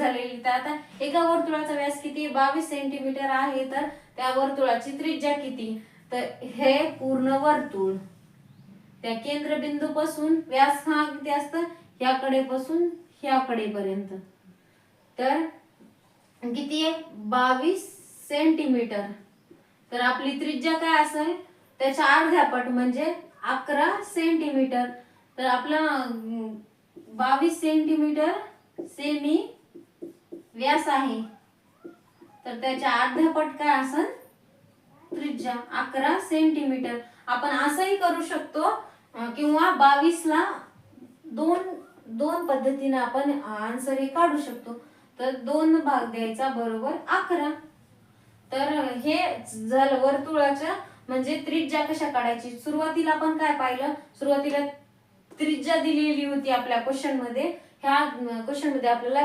झालेली. तर आता एका वर्तुळाचा व्यास किती, 22 सेंटीमीटर आहे. तर त्या वर्तुळाची त्रिज्या किती, तर हे पूर्ण वर्तुळ त्या केंद्रबिंदू पासून व्यास हा किती असतं, ह्याकडे पासून ह्याकडे पर्यंत, तर किती आहे, 22 सेंटीमीटर. तर आपली त्रिज्या काय असेल, त्याच्या अर्ध्यापट म्हणजे 11 सेंटीमीटर. तर आपला 22 सेंटीमीटर सेमी व्यास आहे, तर त्याच्या अर्ध्यापट काय असेल, त्रिज्या 11 सेंटीमीटर. आपण असंही करू शकतो किंवा 22 ला दोन पद्धतीने आपण आन्सर हे काढू शकतो. तर 2 भाग द्यायचा बरोबर 11. तर हे झालं वर्तुळाच्या म्हणजे त्रिज्या कशा काढायची. सुरुवातीला आपण काय पाहिलं, सुरुवातीला त्रिज्या दिलेली होती आपल्या क्वेश्चन मध्ये. ह्या क्वेश्चन मध्ये आपल्याला